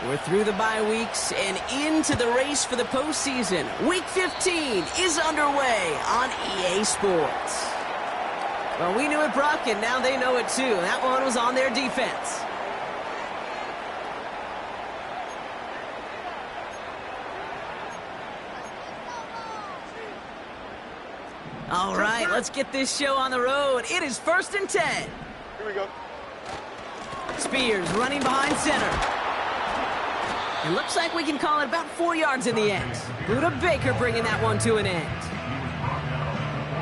We're through the bye weeks and into the race for the postseason. Week 15 is underway on EA Sports. Well, we knew it, Brock, and now they know it too. That one was on their defense. All right, let's get this show on the road. It is 1st and 10. Here we go. Spears running behind center. It looks like we can call it about 4 yards in the end. Buda Baker bringing that one to an end.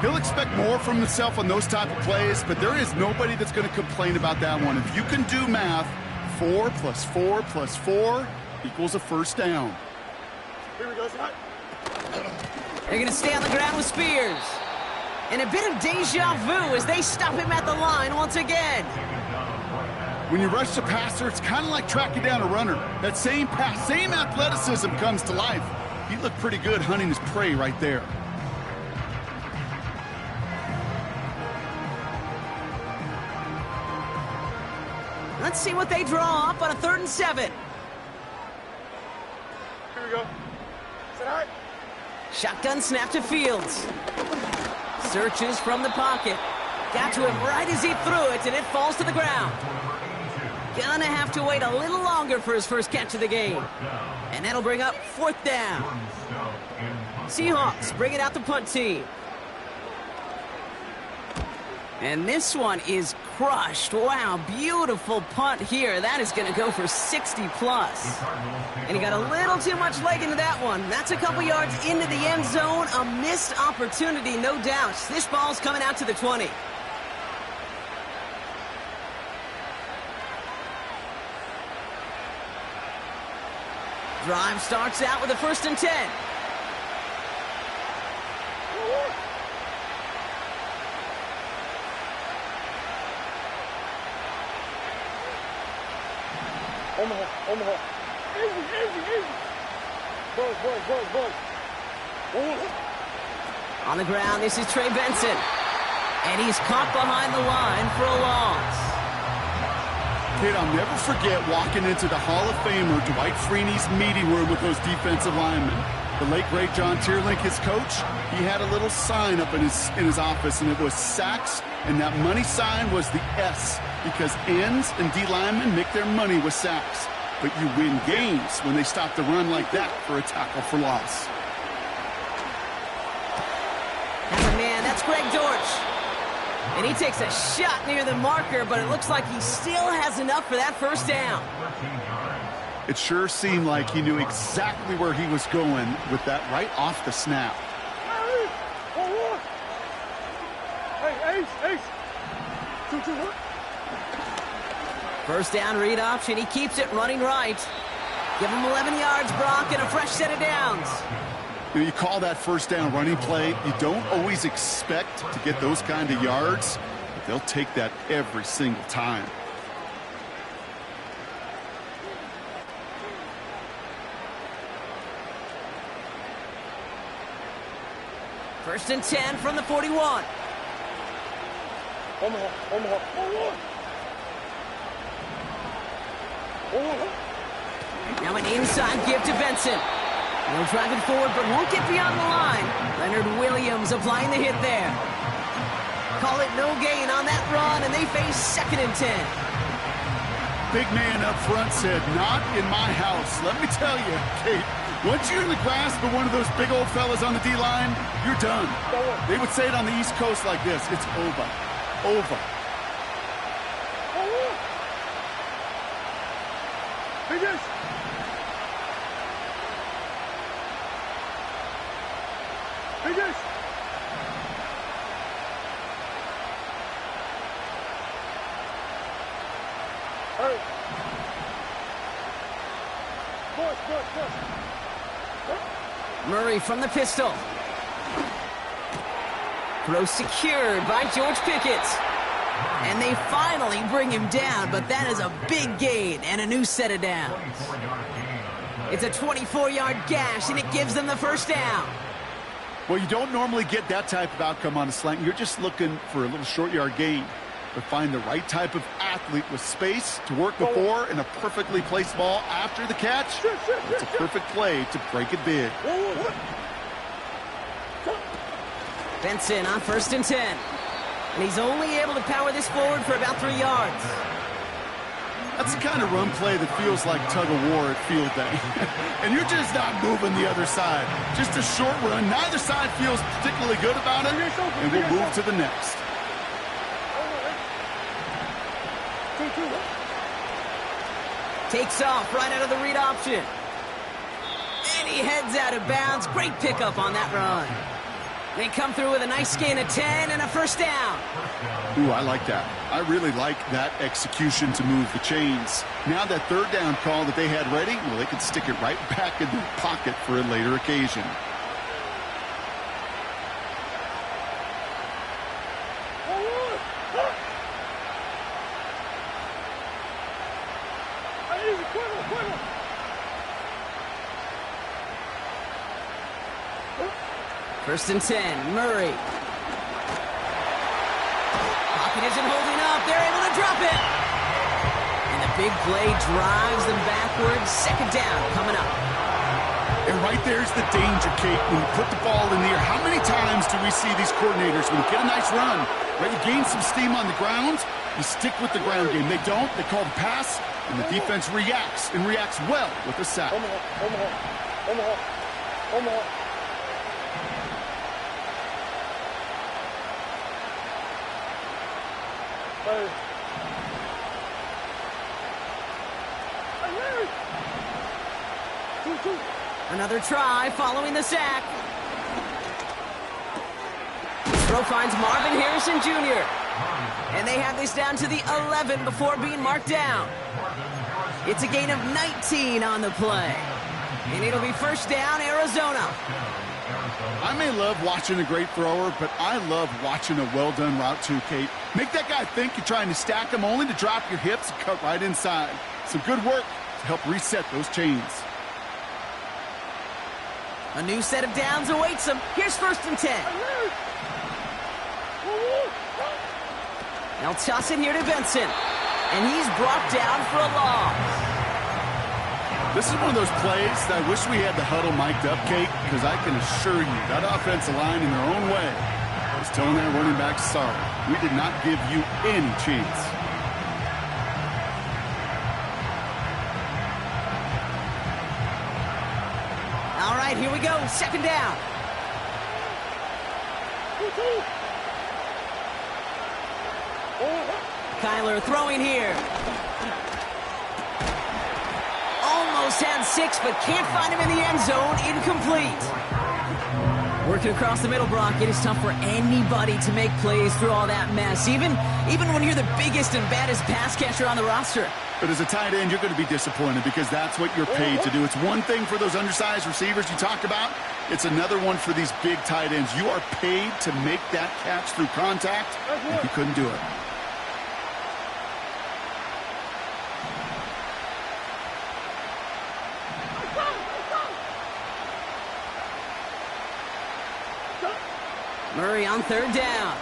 He'll expect more from himself on those type of plays, but there is nobody that's going to complain about that one. If you can do math, 4 plus 4 plus 4 equals a first down. Here we go, Scott. They're going to stay on the ground with Spears. And a bit of deja vu as they stop him at the line once again. When you rush the passer, it's kind of like tracking down a runner. That same pass, same athleticism comes to life. He looked pretty good hunting his prey right there. Let's see what they draw up on a 3rd and 7. Here we go. Sit high. Shotgun snap to Fields. Searches from the pocket. Got to him right as he threw it, and it falls to the ground. Gonna have to wait a little longer for his first catch of the game. And that'll bring up 4th down. Seahawks bring it out the punt team. And this one is crushed. Wow, beautiful punt here. That is going to go for 60 plus. And he got a little too much leg into that one. That's a couple yards into the end zone. A missed opportunity, no doubt. This ball's coming out to the 20. Drive starts out with a 1st and 10. Omaha. Easy. Boys. On the ground, this is Trey Benson. And he's caught behind the line for a loss. Kid, I'll never forget walking into the Hall of Famer Dwight Freeney's meeting room with those defensive linemen. The late, great John Tierlink, his coach, he had a little sign up in his office, and it was sacks, and that money sign was the S, because ends and D linemen make their money with sacks. But you win games when they stop the run like that for a tackle for loss. That's a man. That's Greg Dortch. And he takes a shot near the marker, but it looks like he still has enough for that first down. It sure seemed like he knew exactly where he was going with that right off the snap. Hey, Ace. 2-2-1. First down read option. He keeps it running right. Give him 11 yards, Brock, and a fresh set of downs. You call that first down running play. You don't always expect to get those kind of yards, but they'll take that every single time. First and 10 from the 41. Omaha. Now an inside give to Benson. He'll drive it forward, but won't get beyond the line. Leonard Williams applying the hit there. Call it no gain on that run, and they face 2nd and 10. Big man up front said, not in my house. Let me tell you, Kate, once you're in the grasp of one of those big old fellas on the D-line, you're done. They would say it on the East Coast like this. It's over. Over. Finish. Hurry. Murray from the pistol. Throw secured by George Pickett. And they finally bring him down, but that is a big gain and a new set of downs. It's a 24-yard gash, and it gives them the first down. Well, you don't normally get that type of outcome on a slant. You're just looking for a little short yard gain. but find the right type of athlete with space to work before and a perfectly placed ball after the catch. It's a perfect play to break it big. Benson on 1st and 10. And he's only able to power this forward for about 3 yards. That's the kind of run play that feels like tug-of-war at field day. And you're just not moving the other side. Just a short run. Neither side feels particularly good about it, and we'll move to the next. Takes off right out of the read option. And he heads out of bounds. Great pickup on that run. They come through with a nice gain of 10 and a 1st down. Ooh, I like that. I really like that execution to move the chains. Now that 3rd down call that they had ready, well, they could stick it right back in their pocket for a later occasion. First and 10, Murray. Pocket isn't holding up. They're able to drop it. And the big play drives them backwards. 2nd down coming up. And right there's the danger, Kate. When you put the ball in the air, how many times do we see these coordinators, when you get a nice run, right, you gain some steam on the ground, you stick with the ground game. They don't. They call the pass, and the defense reacts, and reacts well with a sack. Another try following the sack. This throw finds Marvin Harrison Jr. And they have this down to the 11 before being marked down. It's a gain of 19 on the play. And it'll be 1st down, Arizona. I may love watching a great thrower, but I love watching a well-done route too, Kate. Make that guy think you're trying to stack him only to drop your hips and cut right inside. Some good work to help reset those chains. A new set of downs awaits them. Here's 1st and 10. They'll toss it here to Benson. And he's brought down for a loss. This is one of those plays that I wish we had the huddle mic'd up, Kate, because I can assure you that offensive line in their own way is telling their running back, sorry, we did not give you any chance. All right, here we go. 2nd down. Kyler throwing here. Almost had 6, but can't find him in the end zone. Incomplete. Working across the middle, Brock, it is tough for anybody to make plays through all that mess, even when you're the biggest and baddest pass catcher on the roster. But as a tight end, you're going to be disappointed because that's what you're paid to do. It's one thing for those undersized receivers you talked about. It's another one for these big tight ends. You are paid to make that catch through contact, and he couldn't do it. Murray on 3rd down.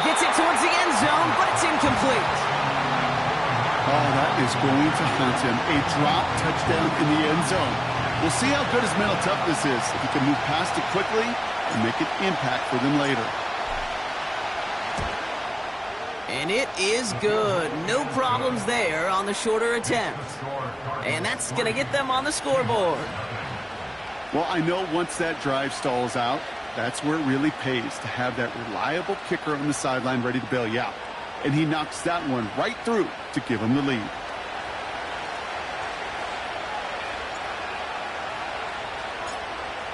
Gets it towards the end zone, but it's incomplete. Oh, that is going to haunt him. A drop touchdown in the end zone. We'll see how good his mental toughness is if he can move past it quickly and make an impact for them later. And it is good. No problems there on the shorter attempt. And that's going to get them on the scoreboard. Well, I know once that drive stalls out, that's where it really pays to have that reliable kicker on the sideline ready to bail you out. And he knocks that one right through to give him the lead.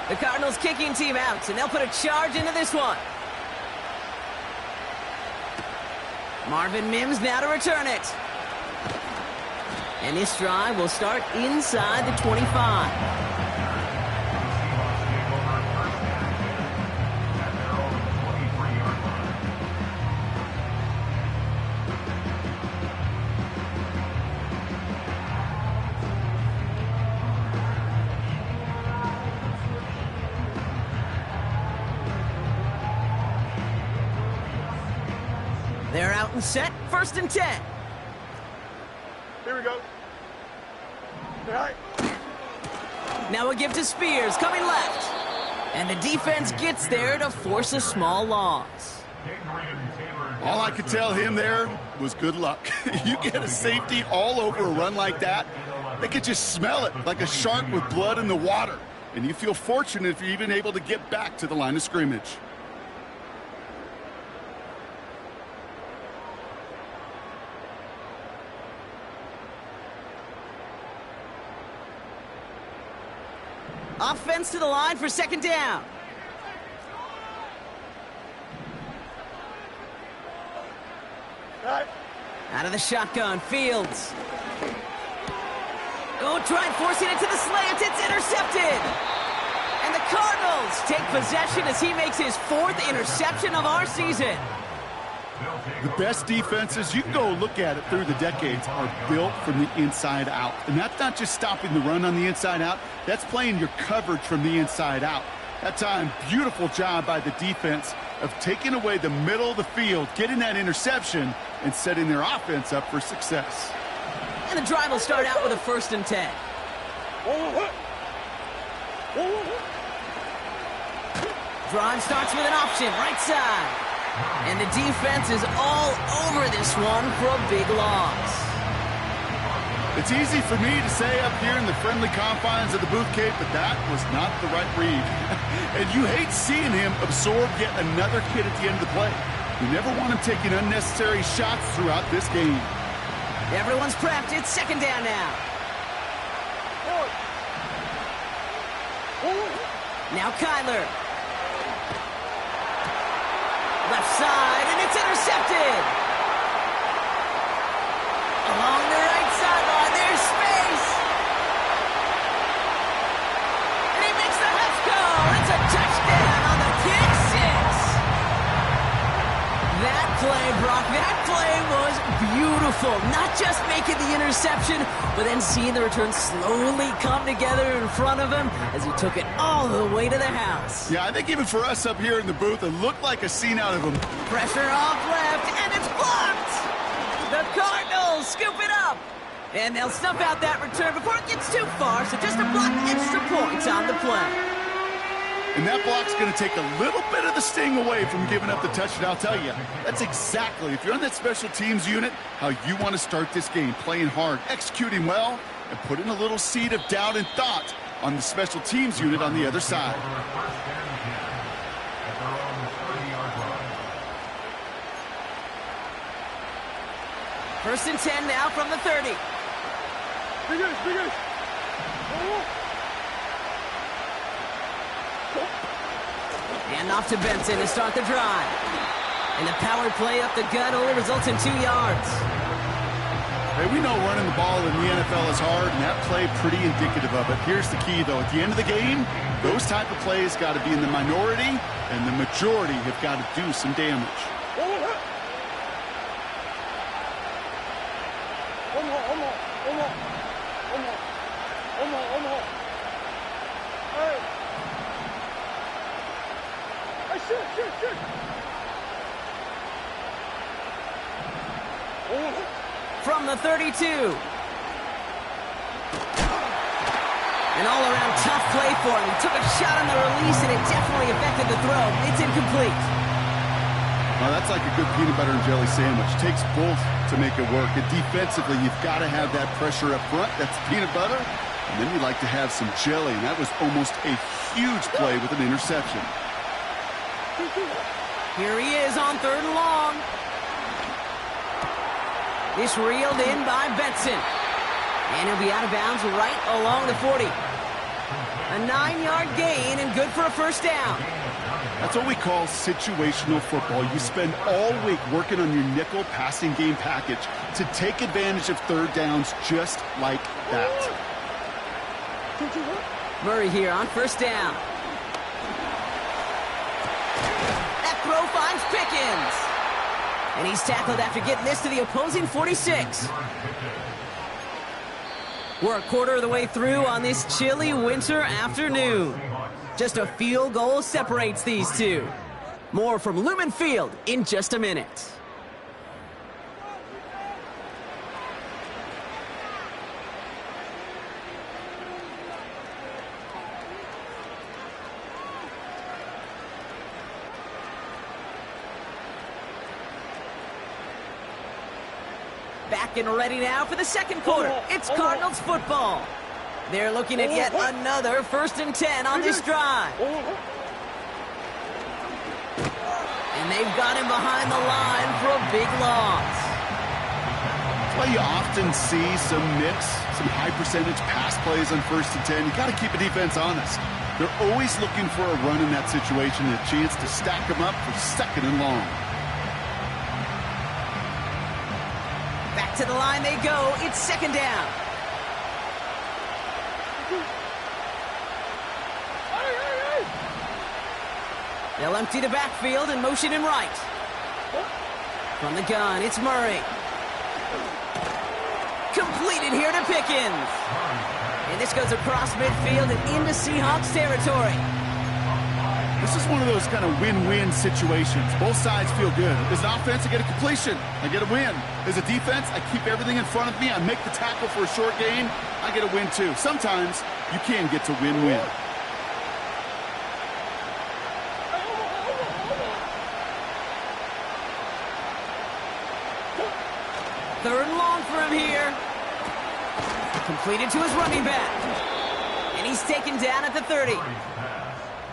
The Cardinals kicking team out, and they'll put a charge into this one. Marvin Mims now to return it. And this drive will start inside the 25. They're out and set, 1st and 10. Here we go. All right. Now a give to Spears, coming left. And the defense gets there to force a small loss. All I could tell him there was good luck. You get a safety all over a run like that, they could just smell it like a shark with blood in the water. And you feel fortunate if you're even able to get back to the line of scrimmage. Offense to the line for 2nd down. All right. Out of the shotgun, Fields. Oh, tried forcing it to the slant. It's intercepted. And the Cardinals take possession as he makes his 4th interception of our season. The best defenses, you can go look at it through the decades, are built from the inside out. And that's not just stopping the run on the inside out. That's playing your coverage from the inside out. That time, beautiful job by the defense of taking away the middle of the field, getting that interception, and setting their offense up for success. And the drive will start out with a 1st and 10. Drive starts with an option, right side. And the defense is all over this one for a big loss. It's easy for me to say up here in the friendly confines of the booth, Kate, but that was not the right read. And you hate seeing him absorb yet another hit at the end of the play. You never want him taking unnecessary shots throughout this game. Everyone's prepped. It's 2nd down now. Now Kyler. Left side, and it's intercepted. Along the right sideline, there's space. And he makes the left go. It's a touchdown on the kick 6. That play, Brock, that play was beautiful. Not just making the interception, but then seeing the return slowly come together in front of him as he took it all the way to the house. Yeah, I think even for us up here in the booth, it looked like a scene out of him. Pressure off left, and it's blocked! The Cardinals scoop it up! And they'll snuff out that return before it gets too far, so just a block extra points on the play. And that block's going to take a little bit of the sting away from giving up the touchdown. I'll tell you, that's exactly, if you're on that special teams unit, how you want to start this game. Playing hard, executing well, and putting a little seed of doubt and thought on the special teams unit on the other side. First and 10 now from the 30. Big guys. And off to Benson to start the drive. And the power play up the gut only results in 2 yards. Hey, we know running the ball in the NFL is hard, and that play pretty indicative of it. Here's the key, though. At the end of the game, those type of plays got to be in the minority, and the majority have got to do some damage. From the 32. An all-around tough play for him. He took a shot on the release, and it definitely affected the throw. It's incomplete. Well, that's like a good peanut butter and jelly sandwich. Takes both to make it work. And defensively, you've got to have that pressure up front. That's peanut butter. And then you like to have some jelly. And that was almost a huge play with an interception. Here he is on 3rd and long. This reeled in by Benson. And he'll be out of bounds right along the 40. A 9-yard gain and good for a 1st down. That's what we call situational football. You spend all week working on your nickel passing game package to take advantage of 3rd downs just like that. Murray here on 1st down. That throw finds Pickens. And he's tackled after getting this to the opposing 46. We're a quarter of the way through on this chilly winter afternoon. Just a field goal separates these two. More from Lumen Field in just a minute. Back and ready now for the second quarter. It's Cardinals football. They're looking at yet another 1st and 10 on this drive. And they've got him behind the line for a big loss. That's why you often see some mix, some high-percentage pass plays on 1st and 10. You got to keep a defense honest. They're always looking for a run in that situation and a chance to stack them up for 2nd and long. Back to the line they go. It's 2nd down. They'll empty the backfield and motion him right. From the gun, it's Murray. Completed here to Pickens. And this goes across midfield and into Seahawks territory. This is one of those kind of win-win situations. Both sides feel good. As an offense, I get a completion. I get a win. As a defense, I keep everything in front of me. I make the tackle for a short gain. I get a win, too. Sometimes you can get to win-win. Third and long for him here. Completed to his running back. And he's taken down at the 30.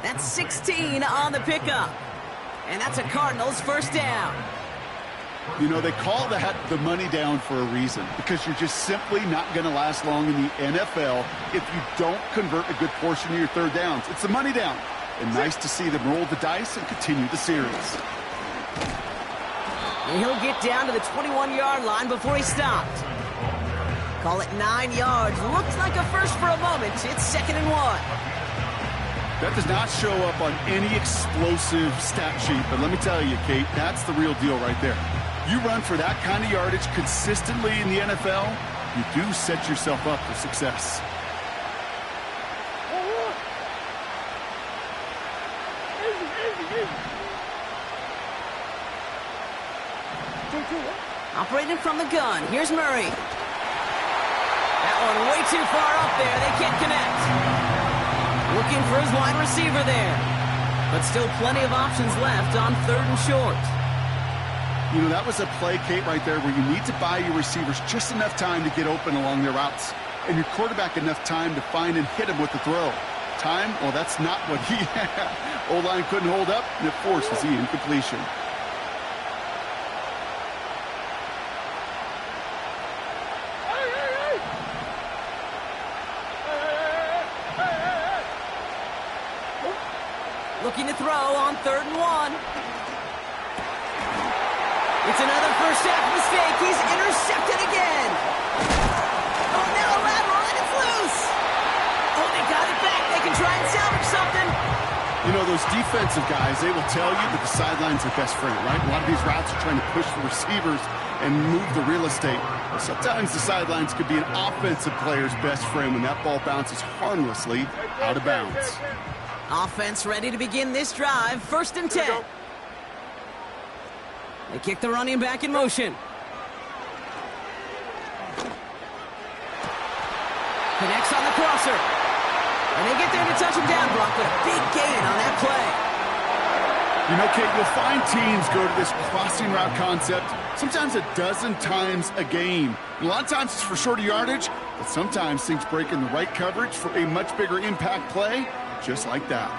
That's 16 on the pickup. And that's a Cardinals 1st down. You know, they call that the money down for a reason, because you're just simply not going to last long in the NFL if you don't convert a good portion of your 3rd downs. It's the money down. And nice to see them roll the dice and continue the series. And he'll get down to the 21-yard line before he stopped. Call it 9 yards. Looks like a first for a moment. It's 2nd and 1. That does not show up on any explosive stat sheet, but let me tell you, Kate, that's the real deal right there. You run for that kind of yardage consistently in the NFL, you do set yourself up for success. Operating from the gun. Here's Murray. That one way too far up there. They can't connect. Looking for his wide receiver there. But still plenty of options left on 3rd and short. You know, that was a play, Kate, right there where you need to buy your receivers just enough time to get open along their routes. And your quarterback enough time to find and hit him with the throw. Time? Well, that's not what he had. O-line couldn't hold up, and it forces the incompletion. Looking to throw on 3rd and 1. It's another first half mistake. He's intercepted again. Oh, now a lateral, and it's loose. Oh, they got it back. They can try and salvage something. You know, those defensive guys, they will tell you that the sideline's their best friend, right? A lot of these routes are trying to push the receivers and move the real estate. Sometimes the sidelines could be an offensive player's best friend when that ball bounces harmlessly out of bounds. Offense ready to begin this drive. 1st and 10. They kick the running back in motion. Connects on the crosser. And they get there to touch him down, Brock, but a big gain on that play. You know, Kate, you'll find teams go to this crossing route concept sometimes a dozen times a game. And a lot of times it's for shorter yardage, but sometimes things break in the right coverage for a much bigger impact play, just like that.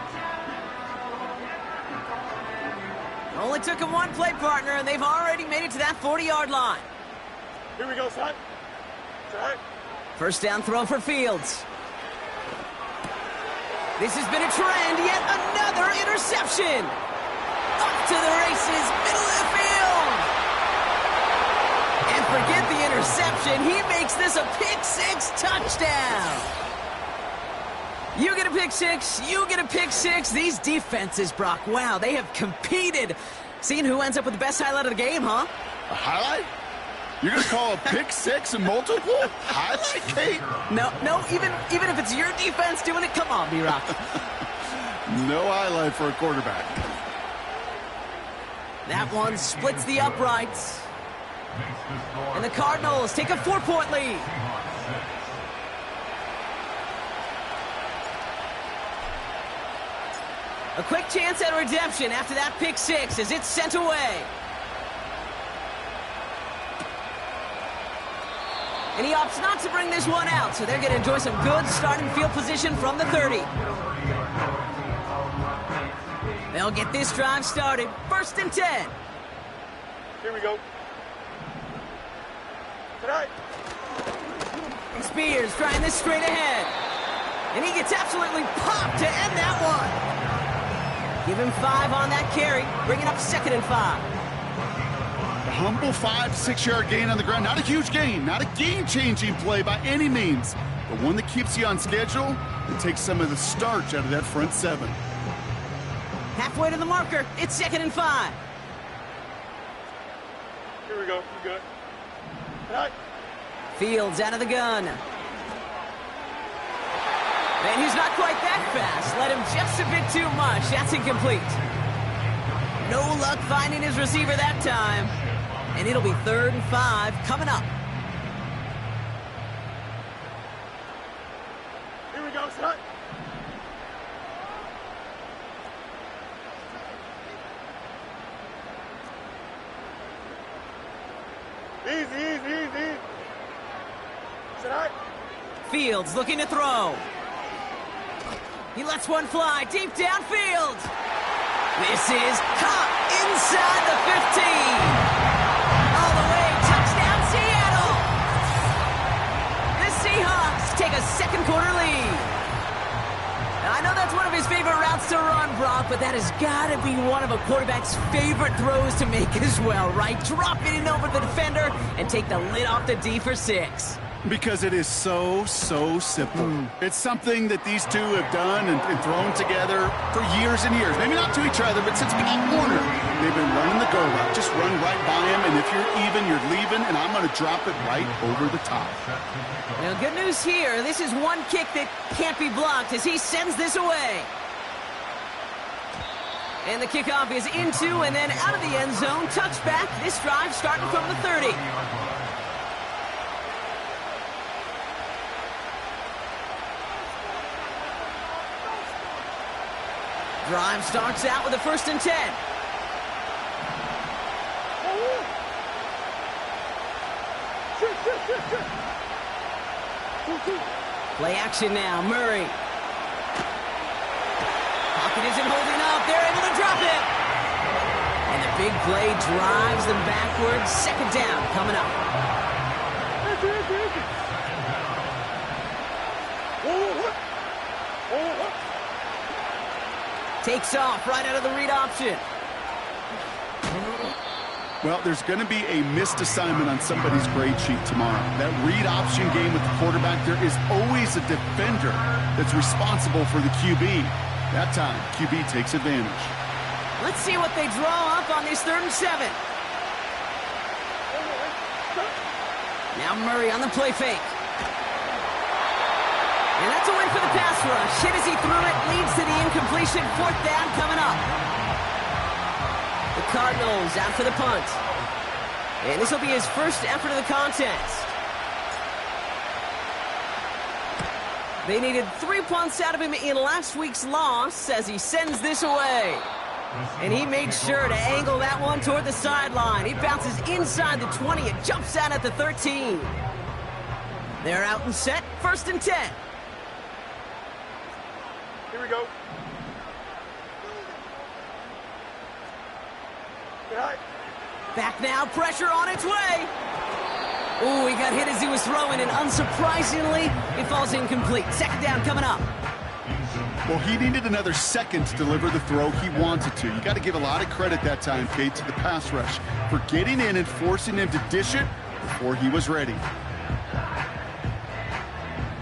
Only took him one play, partner, and they've already made it to that 40-yard line. Here we go, son. Right. 1st down throw for Fields. This has been a trend, yet another interception. Up to the races, middle of the field. And forget the interception, he makes this a pick-6 touchdown. You get a pick-6, you get a pick-6. These defenses, Brock, wow, they have competed. Seeing who ends up with the best highlight of the game, huh? A highlight? You're going to call a pick-6 and multiple? Highlight, Kate? No, even if it's your defense doing it, come on, B-Rock. No highlight for a quarterback. That one splits the uprights. And the Cardinals take a 4-point lead. A quick chance at redemption after that pick-6 as it's sent away. And he opts not to bring this one out, so they're going to enjoy some good starting field position from the 30. They'll get this drive started. 1st and 10. Here we go. Tonight. Spears trying this straight ahead. And he gets absolutely popped to end that one. Give him 5 on that carry, bringing up 2nd and 5. A humble 5-6-yard gain on the ground. Not a huge gain, not a game-changing play by any means, but one that keeps you on schedule and takes some of the starch out of that front 7. Halfway to the marker, it's 2nd and 5. Here we go. You good? Tonight. Fields out of the gun. And he's not quite that fast. Let him just a bit too much. That's incomplete. No luck finding his receiver that time. And it'll be 3rd and 5 coming up. Here we go, son. Easy. Tonight. Fields looking to throw. He lets one fly deep downfield. This is caught inside the 15. All the way, touchdown Seattle. The Seahawks take a 2nd quarter lead. Now, I know that's one of his favorite routes to run, Brock, but that has got to be one of a quarterback's favorite throws to make as well, right? Drop it in over the defender and take the lid off the D for 6. Because it is so simple. It's something that these two have done and thrown together for years and years. Maybe not to each other, but since Pop Warner, they've been running the go route. Just run right by him, and if you're even, you're leaving, and I'm going to drop it right over the top. Now, good news here. This is one kick that can't be blocked as he sends this away. And the kickoff is into and then out of the end zone. Touchback. This drive starting from the 30. Drive starts out with a 1st and 10. Play action now, Murray. Pocket isn't holding up. They're able to drop it. And the big play drives them backwards. 2nd down coming up. Takes off right out of the read option. Well, there's going to be a missed assignment on somebody's grade sheet tomorrow. That read option game with the quarterback, there is always a defender that's responsible for the QB. That time, QB takes advantage. Let's see what they draw up on this 3rd and 7. Now Murray on the play fake. And that's a win for the pass rush. Hit as he threw it, leads to the incompletion. 4th down coming up. The Cardinals out for the punt. And this will be his first effort of the contest. They needed 3 punts out of him in last week's loss as he sends this away. And he made sure to angle that one toward the sideline. He bounces inside the 20 and jumps out at the 13. They're out and set. 1st and 10. Here we go. Back now, pressure on its way. Ooh, he got hit as he was throwing, and unsurprisingly, it falls incomplete. 2nd down coming up. Well, he needed another second to deliver the throw he wanted to. You got to give a lot of credit that time, Kate, to the pass rush for getting in and forcing him to dish it before he was ready.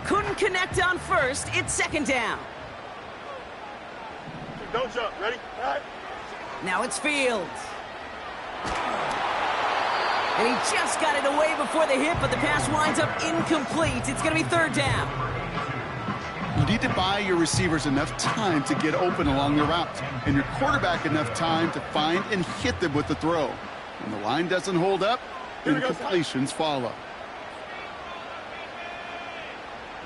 Couldn't connect on 1st. It's 2nd down. Don't jump. Ready? All right. Now it's Fields. And he just got it away before the hit, but the pass winds up incomplete. It's going to be 3rd down. You need to buy your receivers enough time to get open along the route, and your quarterback enough time to find and hit them with the throw. When the line doesn't hold up, incompletions follow.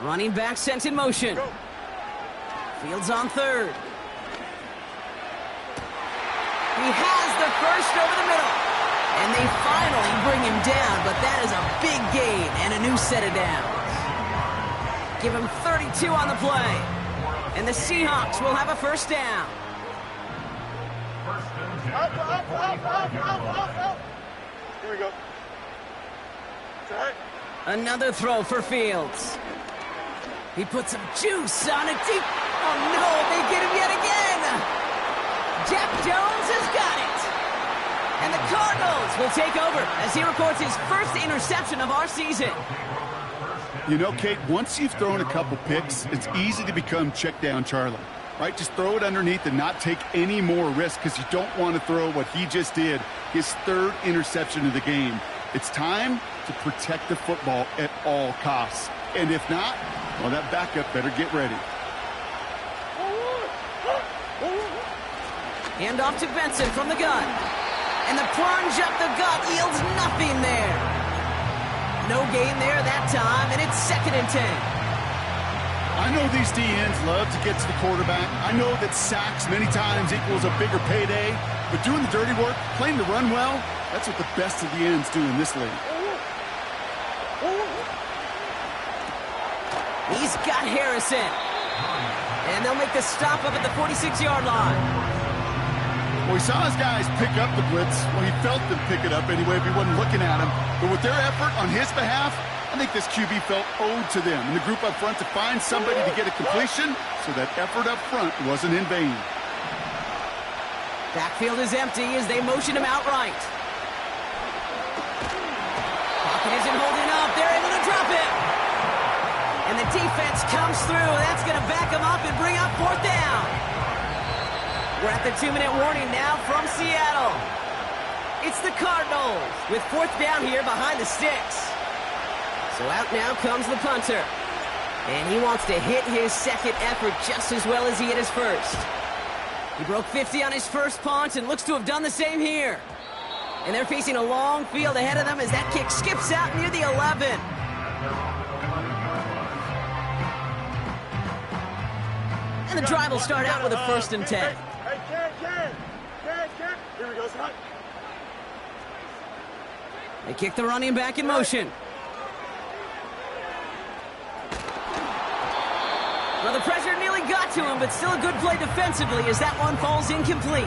Running back sent in motion. Fields on 3rd. He has the 1st over the middle. And they finally bring him down, but that is a big gain and a new set of downs. Give him 32 on the play. And the Seahawks will have a first down. Up. Here we go. Set. Another throw for Fields. He puts some juice on it deep. Oh, no, they get him yet again. Jeff Jones has got it. And the Cardinals will take over as he records his first interception of our season. You know, Kate, once you've thrown a couple picks, it's easy to become check down Charlie, right? Just throw it underneath and not take any more risk because you don't want to throw what he just did, his third interception of the game. It's time to protect the football at all costs. And if not, well, that backup better get ready. Hand off to Benson from the gun. And the plunge up the gut yields nothing there. No gain there that time, and it's 2nd and 10. I know these DNs love to get to the quarterback. I know that sacks many times equals a bigger payday, but doing the dirty work, playing the run well, that's what the best of the ends do in this league. He's got Harrison. And they'll make the stop up at the 46-yard line. Well, he saw his guys pick up the blitz. Well, he felt them pick it up anyway if he wasn't looking at him. But with their effort on his behalf, I think this QB felt owed to them and the group up front to find somebody to get a completion so that effort up front wasn't in vain. Backfield is empty as they motion him outright. Pocket isn't holding up. They're able to drop it. And the defense comes through. That's going to back him up and bring up 4th down. We're at the 2-minute warning now from Seattle. It's the Cardinals with 4th down here behind the sticks. So out now comes the punter. And he wants to hit his second effort just as well as he hit his first. He broke 50 on his first punt and looks to have done the same here. And they're facing a long field ahead of them as that kick skips out near the 11. And the drive will start out with a 1st and 10. Ken. Here we go, son. They kick the running back in motion. Well, the pressure nearly got to him, but still a good play defensively as that one falls incomplete.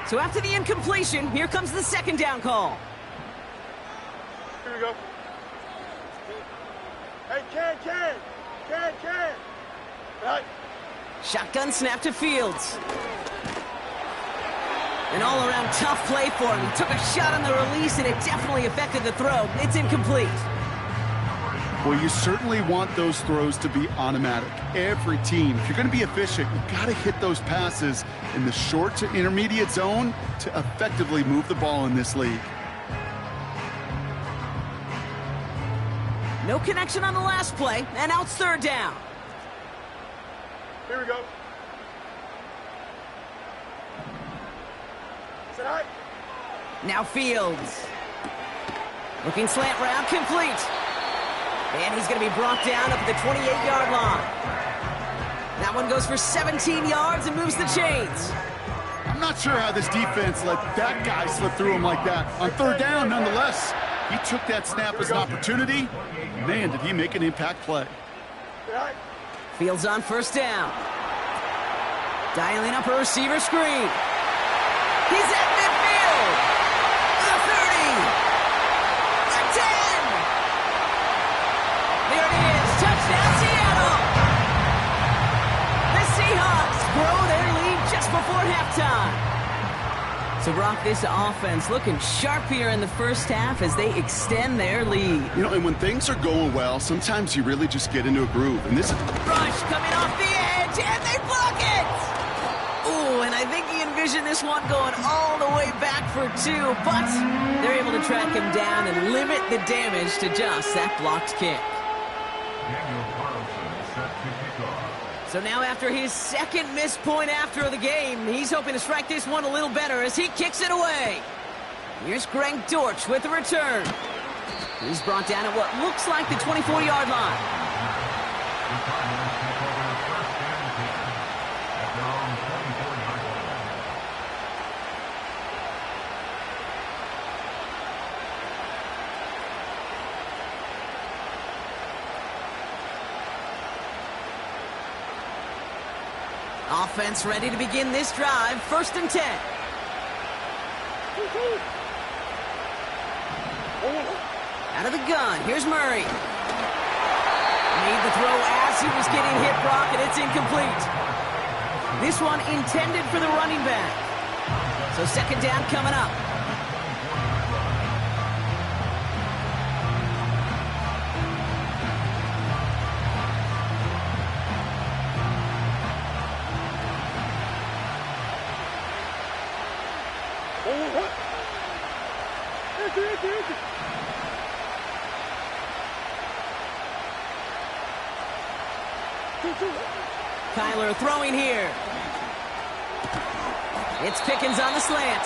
So after the incompletion, here comes the 2nd down call. Here we go. Hey, Ken. Right. Shotgun snap to Fields. An all-around tough play for him. He took a shot on the release, and it definitely affected the throw. It's incomplete. Well, you certainly want those throws to be automatic. Every team, if you're going to be efficient, you've got to hit those passes in the short to intermediate zone to effectively move the ball in this league. No connection on the last play, and now it's 3rd down. Here we go. Set high. Now Fields. Looking slant route, complete. And he's going to be brought down up at the 28-yard line. That one goes for 17 yards and moves the chains. I'm not sure how this defense let that guy slip through him like that. On 3rd down, nonetheless, he took that snap as an opportunity. Man, did he make an impact play. Fields on 1st down. Dialing up a receiver screen. He's at midfield. The 30. The 10. There it is. Touchdown, Seattle. The Seahawks grow their lead just before halftime. So, Brock, this offense looking sharp here in the first half as they extend their lead. You know, and when things are going well, sometimes you really just get into a groove. And this is... Rush coming off the edge, and they block it! Ooh, and I think he envisioned this one going all the way back for 2, but they're able to track him down and limit the damage to just that blocked kick. So now after his 2nd missed point after the game, he's hoping to strike this one a little better as he kicks it away. Here's Greg Dortch with the return. He's brought down at what looks like the 24-yard line. Offense ready to begin this drive. 1st and 10. Out of the gun. Here's Murray. Made the throw as he was getting hit, Brock, and it's incomplete. This one intended for the running back. So 2nd down coming up. Kyler throwing here. It's Pickens on the slant.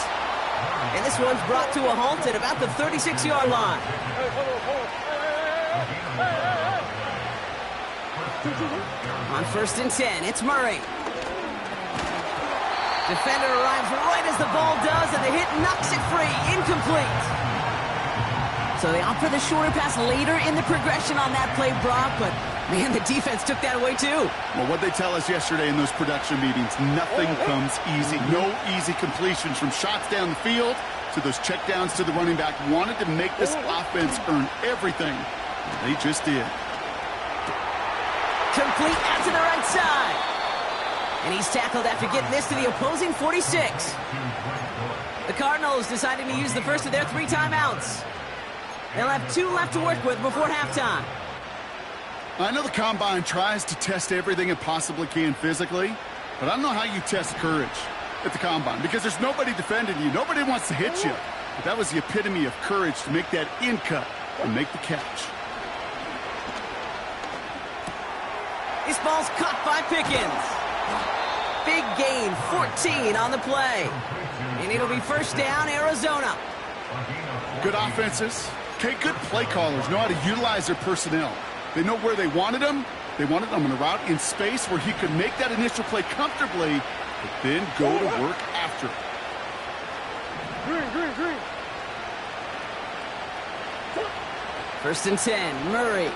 And this one's brought to a halt at about the 36-yard line. On 1st and 10, it's Murray. Defender arrives right as the ball does, and the hit knocks it free. Incomplete. So they opt for the shorter pass later in the progression on that play, Brock, but man, the defense took that away too. Well, what they tell us yesterday in those production meetings, nothing comes easy. No easy completions from shots down the field to those checkdowns to the running back. Wanted to make this offense earn everything. They just did. Complete out to the right side. And he's tackled after getting this to the opposing 46. The Cardinals deciding to use the first of their 3 timeouts. They'll have 2 left to work with before halftime. I know the Combine tries to test everything it possibly can physically, but I don't know how you test courage at the Combine because there's nobody defending you. Nobody wants to hit you. But that was the epitome of courage to make that in cut and make the catch. This ball's caught by Pickens. Big gain, 14 on the play. And it'll be 1st down, Arizona. Good offenses. Okay, good play callers know how to utilize their personnel. They know where they wanted him. They wanted him on a route in space where he could make that initial play comfortably, but then go to work after it. Green. 1st and 10, Murray.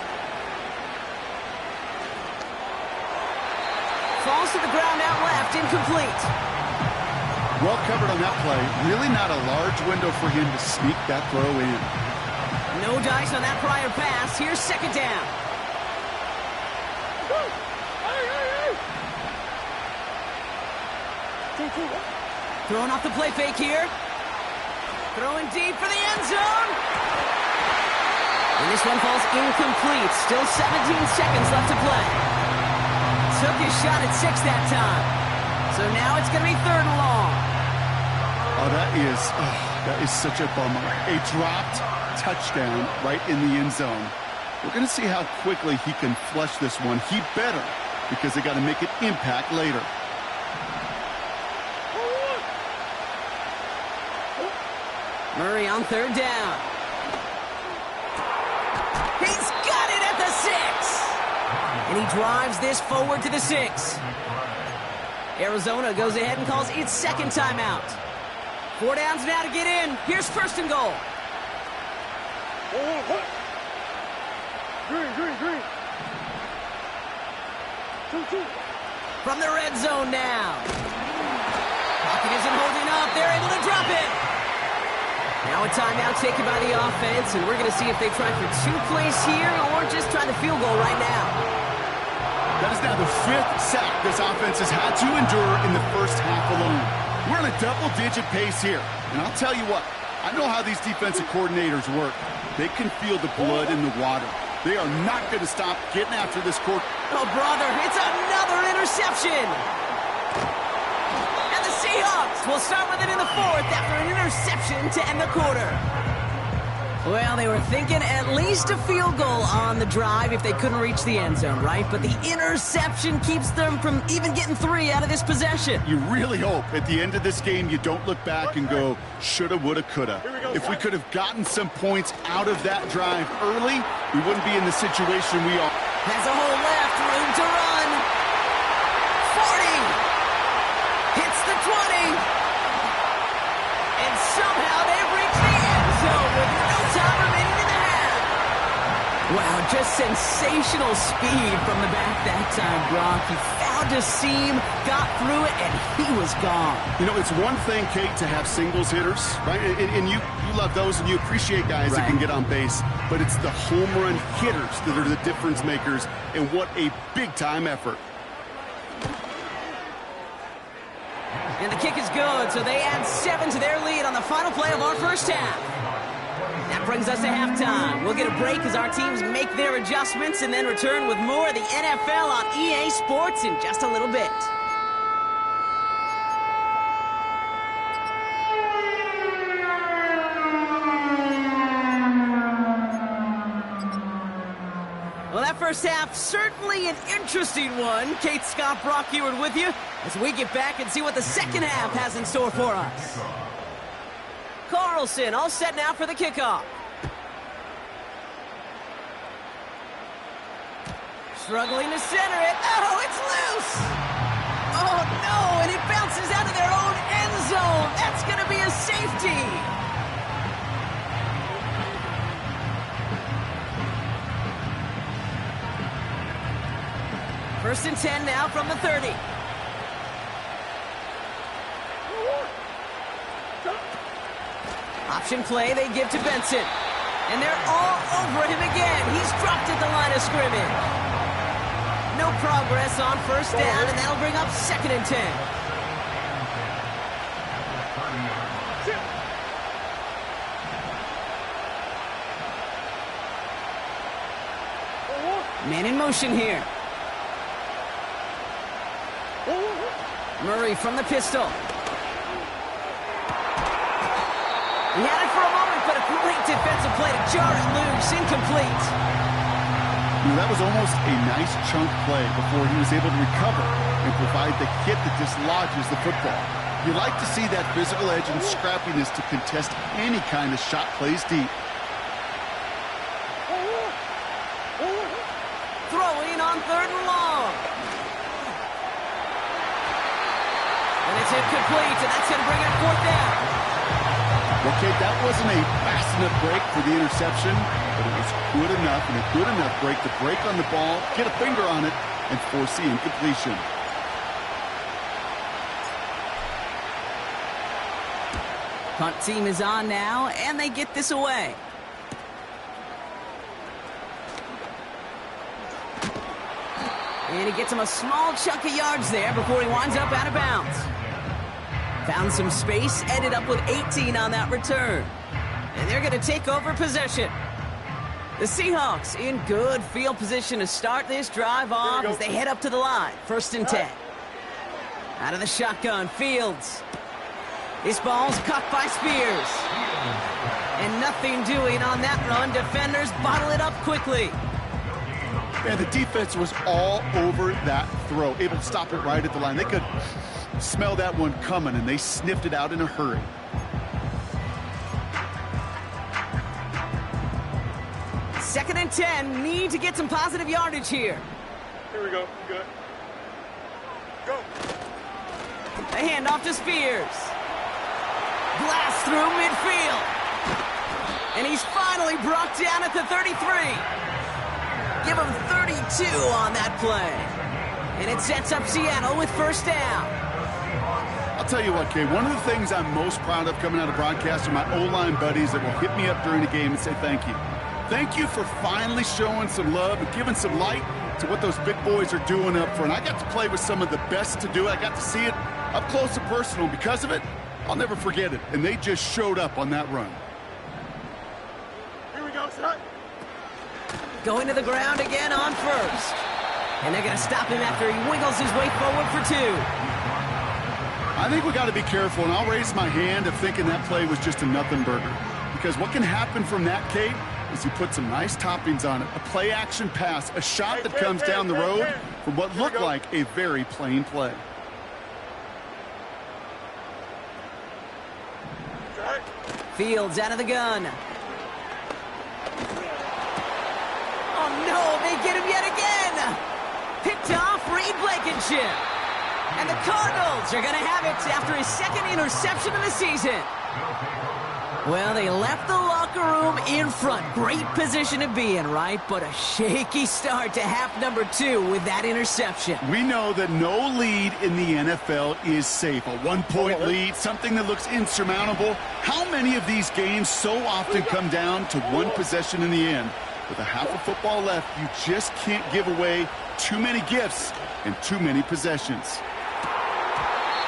Falls to the ground out left, incomplete. Well covered on that play. Really not a large window for him to sneak that throw in. No dice on that prior pass. Here's 2nd down. Throwing off the play fake here. Throwing deep for the end zone. And this one falls incomplete. Still 17 seconds left to play. Took his shot at 6 that time. So now it's going to be 3rd and long. Oh, that is such a bummer. A dropped touchdown right in the end zone. We're going to see how quickly he can flush this one. He better, because they got to make it impact later. Murray on 3rd down. He's got it at the 6. And he drives this forward to the 6. Arizona goes ahead and calls its 2nd timeout. 4 downs now to get in. Here's 1st and goal. Green. 2. From the red zone now. Pocket isn't holding up. They're able to drop it. Now a timeout taken by the offense, and we're going to see if they try for 2 plays here or just try the field goal right now. That is now the 5th sack this offense has had to endure in the first half alone. We're on a double-digit pace here. And I'll tell you what, I know how these defensive coordinators work. They can feel the blood in the water. They are not going to stop getting after this court. Oh, brother, it's another interception. And the Seahawks will start with it in the 4th after an interception to end the quarter. Well, they were thinking at least a field goal on the drive if they couldn't reach the end zone, right? But the interception keeps them from even getting 3 out of this possession. You really hope at the end of this game you don't look back and go, shoulda, woulda, coulda. If we could have gotten some points out of that drive early, we wouldn't be in the situation we are. Has a hole left, room to run. 40. Hits the 20. And somehow they've reached the end zone with no time remaining in the half. Wow, just sensational speed from the back that time, Brock. He found a seam, got through it, and he was gone. You know, it's one thing, Kate, to have singles hitters, right? And you love those, and you appreciate guys that can get on base. But it's the home run hitters that are the difference makers, and what a big-time effort. And the kick is good, so they add 7 to their lead on the final play of our first half. That brings us to halftime. We'll get a break as our teams make their adjustments and then return with more of the NFL on EA Sports in just a little bit. Well, that first half, certainly an interesting one. Kate, Scott, Brock Eward with you as we get back and see what the second half has in store for us. Carlson all set now for the kickoff. Struggling to center it. Oh, it's loose. Oh, no, and it bounces out of their own end zone. That's going to be a safety. First and 10 now from the 30. Option play they give to Benson. And they're all over him again. He's dropped at the line of scrimmage. No progress on first down, and that'll bring up second and 10. Man in motion here. Murray from the pistol. He had it for a moment, but a great defensive play to jar it loose. Incomplete. That was almost a nice chunk play before he was able to recover and provide the hit that dislodges the football. You like to see that physical edge and scrappiness to contest any kind of shot plays deep. Throwing on third and long. And it's incomplete, and that's going to bring up fourth down. Okay, that wasn't a fast enough break for the interception, but it was good enough and a good enough break to break on the ball, get a finger on it, and force the incompletion. Punt team is on now, and they get this away. And he gets him a small chunk of yards there before he winds up out of bounds. Found some space, ended up with 18 on that return. And they're going to take over possession. The Seahawks in good field position to start this drive off as they head up to the line. First and 10. Out of the shotgun, Fields. This ball's caught by Spears. And nothing doing on that run. Defenders bottle it up quickly. And the defense was all over that throw, able to stop it right at the line. They could smell that one coming, and they sniffed it out in a hurry. Second and 10, need to get some positive yardage here. Here we go. Good. Go. A handoff to Spears. Blast through midfield. And he's finally brought down at the 33. Give him 32 on that play. And it sets up Seattle with first down. I'll tell you what, Kay, one of the things I'm most proud of coming out of broadcast are my O-line buddies that will hit me up during the game and say thank you. Thank you for finally showing some love and giving some light to what those big boys are doing up front. I got to play with some of the best to do it. I got to see it up close and personal. Because of it, I'll never forget it. And they just showed up on that run. Here we go, son. Going to the ground again on first. And they're going to stop him after he wiggles his way forward for 2. I think we got to be careful, and I'll raise my hand of thinking that play was just a nothing burger. Because what can happen from that, Kate, is you put some nice toppings on it. A play-action pass, a shot that comes down the road from what looked like a very plain play. Fields out of the gun. Oh, no, they get him yet again. Picked off Reed Blankenship. And the Cardinals are going to have it after his second interception of the season. Well, they left the locker room in front. Great position to be in, right? But a shaky start to half number 2 with that interception. We know that no lead in the NFL is safe. A one-point lead, something that looks insurmountable. How many of these games so often come down to one possession in the end? With a half of football left, you just can't give away too many gifts and too many possessions.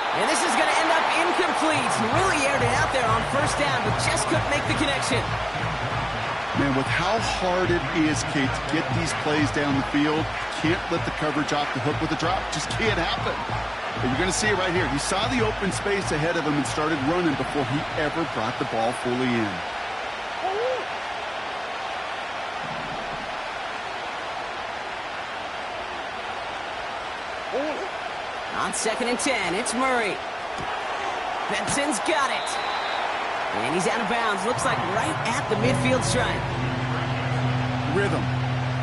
And this is going to end up incomplete. Really aired it out there on first down, but just couldn't make the connection. Man, with how hard it is, Kate, to get these plays down the field, can't let the coverage off the hook with a drop. Just can't happen. But you're going to see it right here. He saw the open space ahead of him and started running before he ever brought the ball fully in. On 2nd and 10, it's Murray. Benson's got it. And he's out of bounds. Looks like right at the midfield stripe. Rhythm.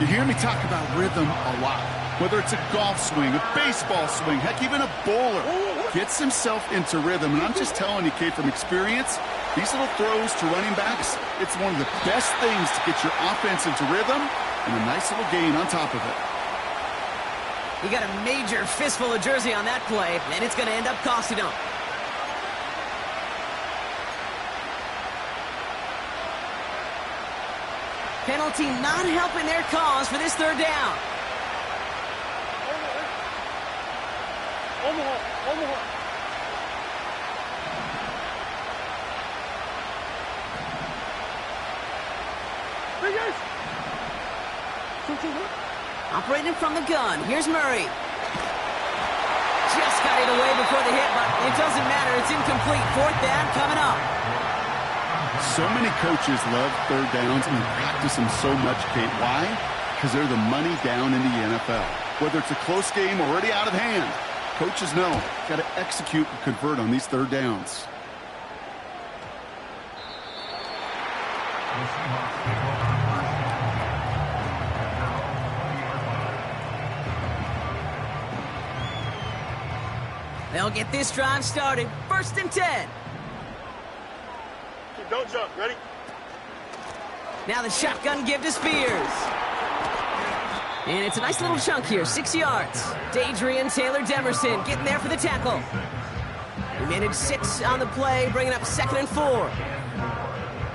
You hear me talk about rhythm a lot. Whether it's a golf swing, a baseball swing, heck, even a bowler gets himself into rhythm. And I'm just telling you, Kate, from experience, these little throws to running backs, it's one of the best things to get your offense into rhythm and a nice little gain on top of it. He got a major fistful of jersey on that play, and it's going to end up costing him. Penalty not helping their cause for this third down. Operating from the gun. Here's Murray. Just got it away before the hit, but it doesn't matter. It's incomplete. 4th down coming up. So many coaches love third downs and practice them so much, Kate. Why? Because they're the money down in the NFL. Whether it's a close game or already out of hand, coaches know got to execute and convert on these third downs. They'll get this drive started. 1st and 10. Don't jump. Ready? Now the shotgun give to Spears. And it's a nice little chunk here, 6 yards. Dadrian Taylor-Demerson getting there for the tackle. We managed 6 on the play, bringing up 2nd and 4.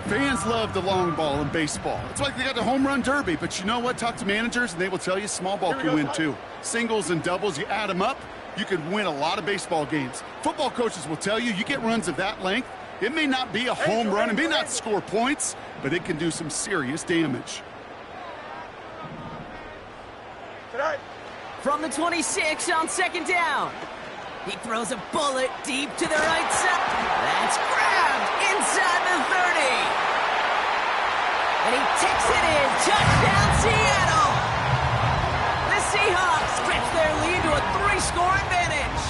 Fans love the long ball in baseball. It's like they got the home run derby, but you know what? Talk to managers, and they will tell you small ball can win too. Singles and doubles, you add them up, you could win a lot of baseball games. Football coaches will tell you, you get runs of that length, it may not be a home run, it may not score points, but it can do some serious damage. From the 26 on 2nd down. He throws a bullet deep to the right side. That's grabbed inside the 30. And he takes it in. Touchdown, Seattle. The Seahawks stretch their lead to a 3-score advantage.